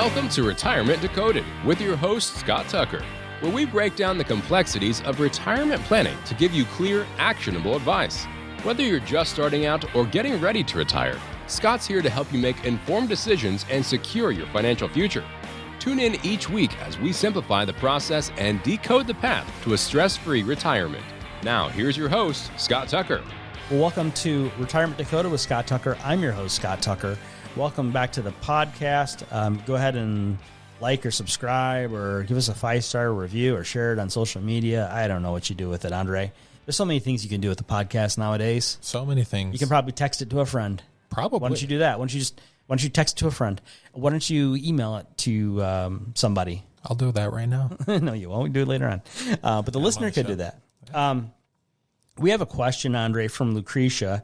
Welcome to Retirement Decoded with your host, Scott Tucker, where we break down the complexities of retirement planning to give you clear, actionable advice. Whether you're just starting out or getting ready to retire, Scott's here to help you make informed decisions and secure your financial future. Tune in each week as we simplify the process and decode the path to a stress-free retirement. Now, here's your host, Scott Tucker. Well, welcome to Retirement Decoded with Scott Tucker. I'm your host, Scott Tucker. Welcome back to the podcast. Go ahead and like or subscribe or give us a 5-star review or share it on social media. I don't know what you do with it, Andre. There's so many things you can do with the podcast nowadays. So many things. You can probably text it to a friend. Probably. Why don't you do that? Why don't you text it to a friend? Why don't you email it to somebody? I'll do that right now. No, you won't. We do it later on. But the listener could do that. Yeah. We have a question, Andre, from Lucretia.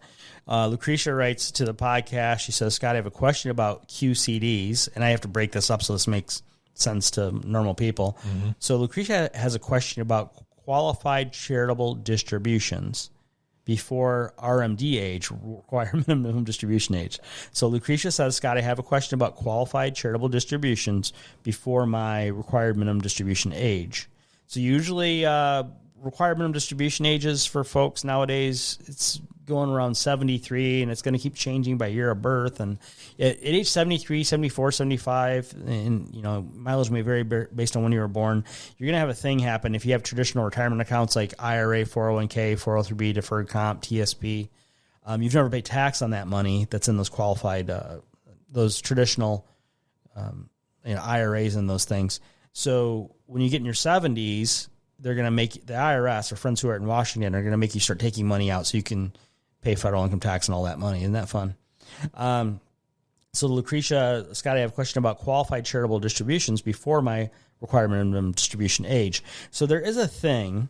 Lucretia writes to the podcast. She says, Scott, I have a question about QCDs, and I have to break this up so this makes sense to normal people. Mm-hmm. So Lucretia has a question about qualified charitable distributions before RMD age, required minimum distribution age. So Lucretia says, Scott, I have a question about qualified charitable distributions before my required minimum distribution age. So usually required minimum distribution ages for folks nowadays, it's going around 73, and it's going to keep changing by year of birth. And at age 73, 74, 75, and mileage may vary based on when you were born, you're going to have a thing happen if you have traditional retirement accounts like IRA, 401k, 403b, deferred comp, TSP. You've never paid tax on that money that's in those qualified, those traditional IRAs and those things. So when you get in your 70s, they're going to make the IRS or friends who are in Washington are going to make you start taking money out so you can pay federal income tax and all that money. Isn't that fun? So Lucretia, Scott, I have a question about qualified charitable distributions before my required minimum distribution age. So there is a thing.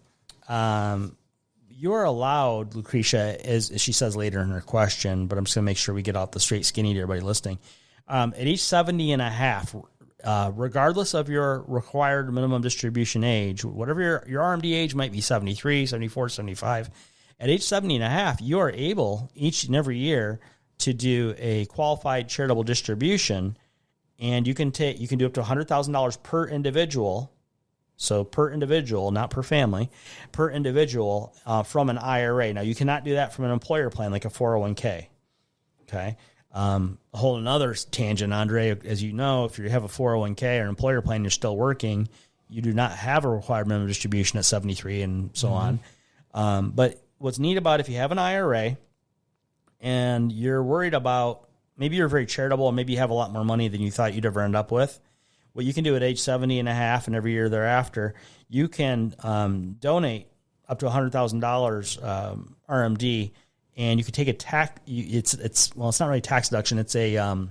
You're allowed, Lucretia, as she says later in her question, but I'm just going to make sure we get out the straight skinny to everybody listening. At age 70 and a half, regardless of your required minimum distribution age, whatever your RMD age might be, 73, 74, 75, at age 70 and a half, you are able each and every year to do a qualified charitable distribution, and you can do up to $100,000 per individual. So per individual, not per family, per individual from an IRA. Now, you cannot do that from an employer plan like a 401k. Okay. A whole another tangent, Andre, as you know, if you have a 401k or an employer plan, you're still working, you do not have a required minimum distribution at 73 and so on. But what's neat about if you have an IRA and you're worried about, maybe you're very charitable and maybe you have a lot more money than you thought you'd ever end up with, what you can do at age 70 and a half and every year thereafter, you can donate up to $100,000 RMD. And you could take a tax. It's not really tax deduction. It's you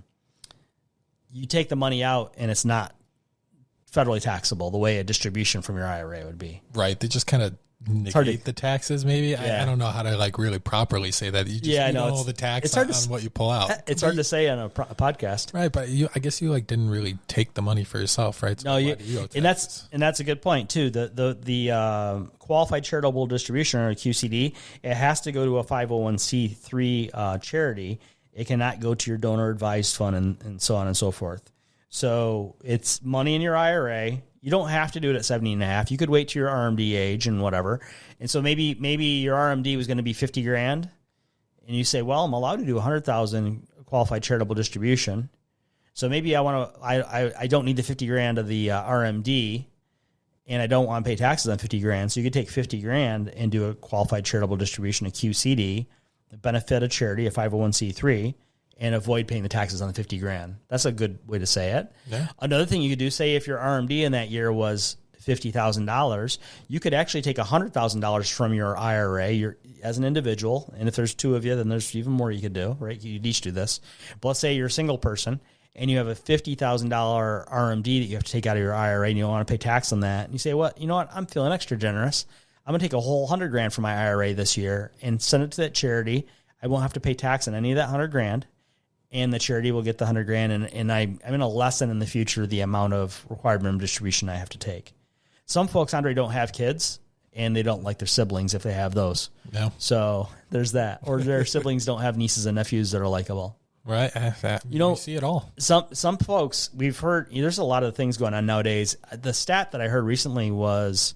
take the money out and it's not federally taxable the way a distribution from your IRA would be. Right. They just kind of negate the taxes. Maybe yeah. I don't know how to really properly say that. You just know all the tax on what you pull out. It's hard to say on a podcast. Right, but I guess you didn't really take the money for yourself, right? So and that's a good point too. The qualified charitable distribution, or QCD, it has to go to a 501c3 charity. It cannot go to your donor advised fund and so on and so forth. So it's money in your IRA. You don't have to do it at 70 and a half. You could wait to your RMD age and whatever. And so maybe your RMD was going to be $50,000, and you say, well, I'm allowed to do 100,000 qualified charitable distribution. So maybe I don't need the $50,000 of the RMD, and I don't want to pay taxes on $50,000. So you could take $50,000 and do a qualified charitable distribution, a QCD, benefit a charity, a 501c3, and avoid paying the taxes on the $50,000. That's a good way to say it. Yeah. Another thing you could do, say if your RMD in that year was $50,000, you could actually take $100,000 from your IRA as an individual. And if there's two of you, then there's even more you could do, right? You'd each do this. But let's say you're a single person and you have a $50,000 RMD that you have to take out of your IRA and you don't want to pay tax on that. And you say, well, you know what? I'm feeling extra generous. I'm going to take a whole $100,000 from my IRA this year and send it to that charity. I won't have to pay tax on any of that $100,000. And the charity will get the $100,000, and I'm going to lessen in the future the amount of required minimum distribution I have to take. Some folks, Andre, don't have kids, and they don't like their siblings if they have those. No. So there's that. Or their siblings don't have nieces and nephews that are likable. Right. You see it all. Some folks, we've heard, there's a lot of things going on nowadays. The stat that I heard recently was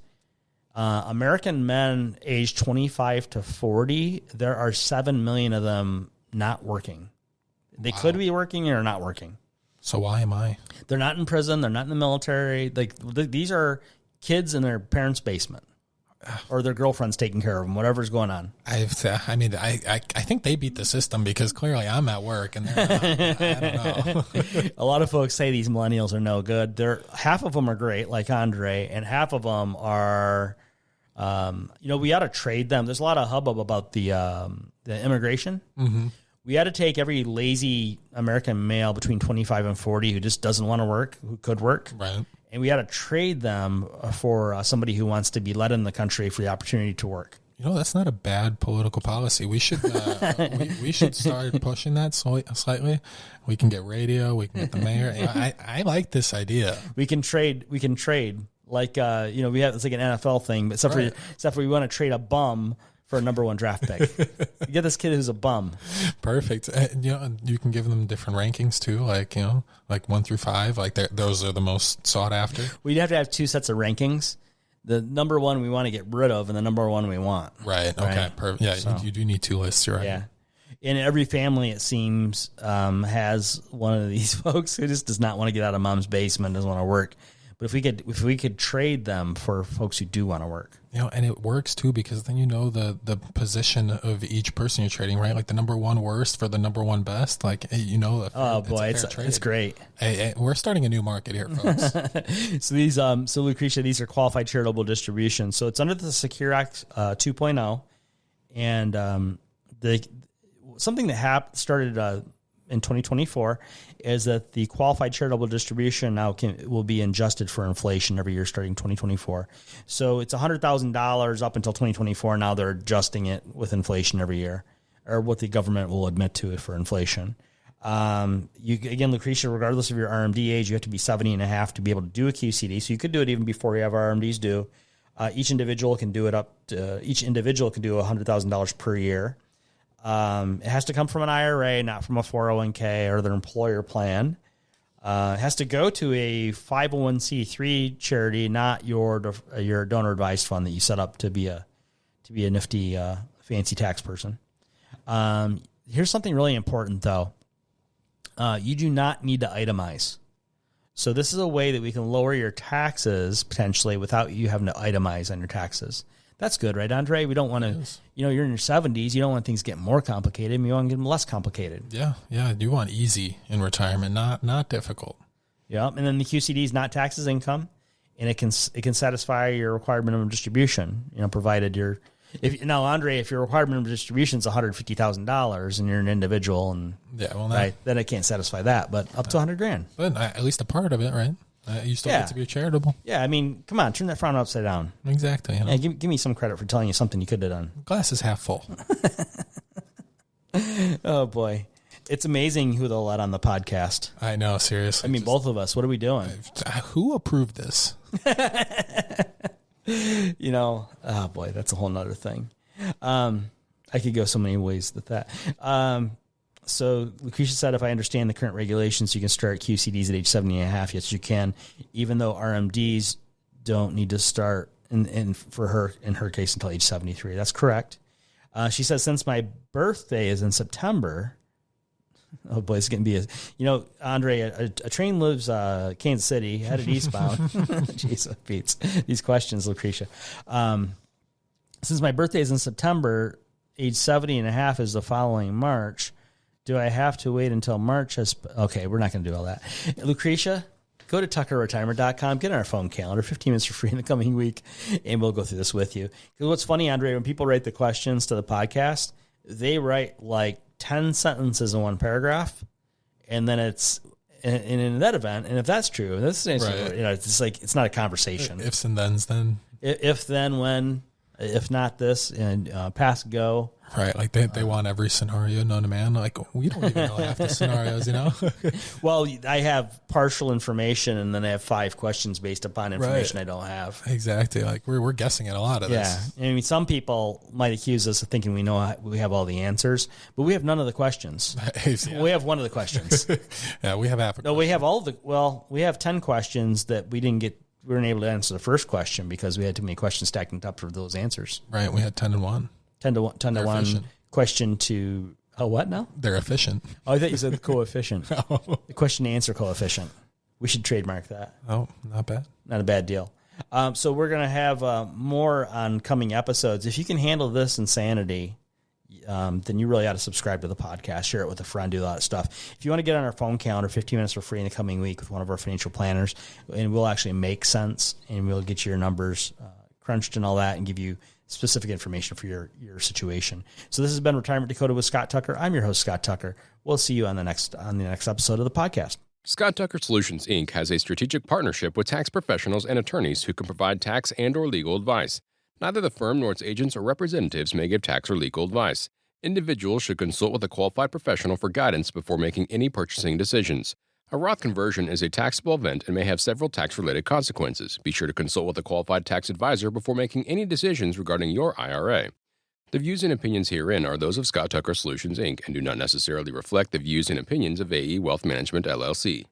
American men aged 25 to 40, there are 7 million of them not working. They could be working or not working. So why am I? They're not in prison. They're not in the military. These are kids in their parents' basement. Or their girlfriend's taking care of them, whatever's going on. I think they beat the system because clearly I'm at work and they're not. I don't know. A lot of folks say these millennials are no good. Half of them are great, like Andre, and half of them are, we ought to trade them. There's a lot of hubbub about the immigration. Mm-hmm. We ought to take every lazy American male between 25 and 40 who just doesn't want to work, who could work. Right. And we ought to trade them for somebody who wants to be let in the country for the opportunity to work. That's not a bad political policy. We should we should start pushing that slightly. We can get radio. We can get the mayor. I like this idea. We can trade. Like we have it's like an NFL thing, but except for we want to trade a bum for a number 1 draft pick. You get this kid who's a bum. Perfect. You can give them different rankings too, like 1 through 5. Like those are the most sought after. We'd have to have 2 sets of rankings. The number 1 we want to get rid of, and the number 1 we want. Right. Okay. Perfect. Yeah. So, you do need 2 lists. You're right. Yeah. And every family, it seems, has one of these folks who just does not want to get out of mom's basement, doesn't want to work. But if we could trade them for folks who do want to work. And it works too because then the position of each person you're trading, right? Like the number 1 worst for the number 1 best. Like oh boy, it's great. Hey, we're starting a new market here, folks. So Lucretia, these are qualified charitable distributions. So it's under the Secure Act 2.0, and something that started in 2024 is that the qualified charitable distribution now will be adjusted for inflation every year starting 2024. So it's $100,000 up until 2024. Now they're adjusting it with inflation every year, or what the government will admit to it for inflation. Again, Lucretia, regardless of your RMD age, you have to be 70 and a half to be able to do a QCD. So you could do it even before you have RMDs due. Each individual can do $100,000 per year. It has to come from an IRA, not from a 401k or their employer plan. It has to go to a 501c3 charity, not your donor advised fund that you set up to be a nifty, fancy tax person. Here's something really important though. You do not need to itemize. So this is a way that we can lower your taxes potentially without you having to itemize on your taxes. That's good, right, Andre? We don't want to, you're in your 70s. You don't want things to get more complicated. You want to get them less complicated. Yeah. You want easy in retirement, not difficult. Yeah, and then the QCD is not taxed as income, and it can satisfy your required minimum distribution. Provided if your required minimum distribution is $150,000 and you're an individual, and then it can't satisfy that, but up to $100,000. But at least a part of it, right? You still get to be charitable. Yeah, I mean, come on, turn that frown upside down. Exactly. Yeah, give me some credit for telling you something you could have done. Glass is half full. Oh, boy. It's amazing who they'll let on the podcast. I know, seriously. I mean, both of us. What are we doing? Who approved this? Oh, boy, that's a whole nother thing. I could go so many ways with that. So Lucretia said, if I understand the current regulations, you can start QCDs at age 70 and a half. Yes, you can, even though RMDs don't need to start in her case until age 73. That's correct. She says, since my birthday is in September, oh boy, it's going to be Andre, a train leaves Kansas City, headed eastbound. Jeez, beats these questions, Lucretia. Since my birthday is in September, age 70 and a half is the following March. Do I have to wait until March? Okay, we're not going to do all that. Lucretia, go to tuckerretirement.com, get on our phone calendar, 15 minutes for free in the coming week, and we'll go through this with you. Because what's funny, Andre, when people write the questions to the podcast, they write like 10 sentences in one paragraph, and then it's in that event, and if that's true, this is, right. It's like it's not a conversation. Ifs and thens, then. If then, when, if not this, and pass go. Right, like they want every scenario known to man. Like, we don't even know half the scenarios, you know? Well, I have partial information, and then I have 5 questions based upon information I don't have. Exactly. Like, we're guessing at a lot of this. Yeah. I mean, some people might accuse us of thinking we have all the answers, but we have none of the questions. Yeah. We have one of the questions. Yeah, we have half a No, we have we have 10 questions that we weren't able to answer the first question because we had too many questions stacked on top of those answers. Right, we had 10 and 1. 10 to 1 efficient. question to what now? They're efficient. Oh, I thought you said the coefficient. The question to answer coefficient. We should trademark that. Oh, not bad. Not a bad deal. So we're going to have more on coming episodes. If you can handle this insanity, then you really ought to subscribe to the podcast, share it with a friend, do a lot of stuff. If you want to get on our phone calendar, 15 minutes for free in the coming week with one of our financial planners, and we'll actually make sense, and we'll get your numbers crunched and all that and give you specific information for your situation. So this has been Retirement Decoded with Scott Tucker. I'm your host, Scott Tucker. We'll see you on the next episode of the podcast. Scott Tucker Solutions, Inc. has a strategic partnership with tax professionals and attorneys who can provide tax and/or legal advice. Neither the firm nor its agents or representatives may give tax or legal advice. Individuals should consult with a qualified professional for guidance before making any purchasing decisions. A Roth conversion is a taxable event and may have several tax-related consequences. Be sure to consult with a qualified tax advisor before making any decisions regarding your IRA. The views and opinions herein are those of Scott Tucker Solutions, Inc. and do not necessarily reflect the views and opinions of AE Wealth Management, LLC.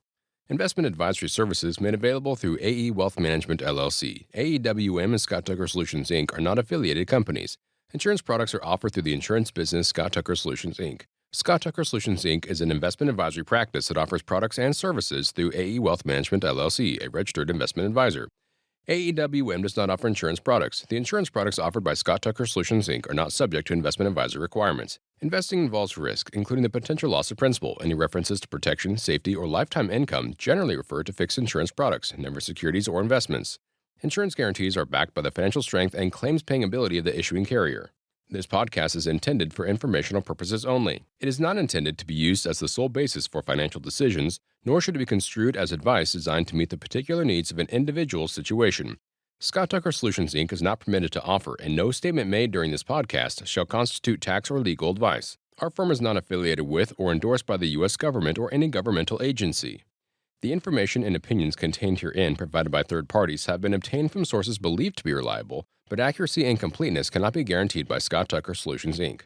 Investment advisory services made available through AE Wealth Management, LLC. AEWM and Scott Tucker Solutions, Inc. are not affiliated companies. Insurance products are offered through the insurance business Scott Tucker Solutions, Inc. Scott Tucker Solutions, Inc. is an investment advisory practice that offers products and services through AE Wealth Management, LLC, a registered investment advisor. AEWM does not offer insurance products. The insurance products offered by Scott Tucker Solutions, Inc. are not subject to investment advisor requirements. Investing involves risk, including the potential loss of principal. Any references to protection, safety, or lifetime income generally refer to fixed insurance products, never securities or investments. Insurance guarantees are backed by the financial strength and claims-paying ability of the issuing carrier. This podcast is intended for informational purposes only. It is not intended to be used as the sole basis for financial decisions, nor should it be construed as advice designed to meet the particular needs of an individual's situation. Scott Tucker Solutions, Inc. is not permitted to offer, and no statement made during this podcast shall constitute tax or legal advice. Our firm is not affiliated with or endorsed by the U.S. government or any governmental agency. The information and opinions contained herein provided by third parties have been obtained from sources believed to be reliable, but accuracy and completeness cannot be guaranteed by Scott Tucker Solutions, Inc.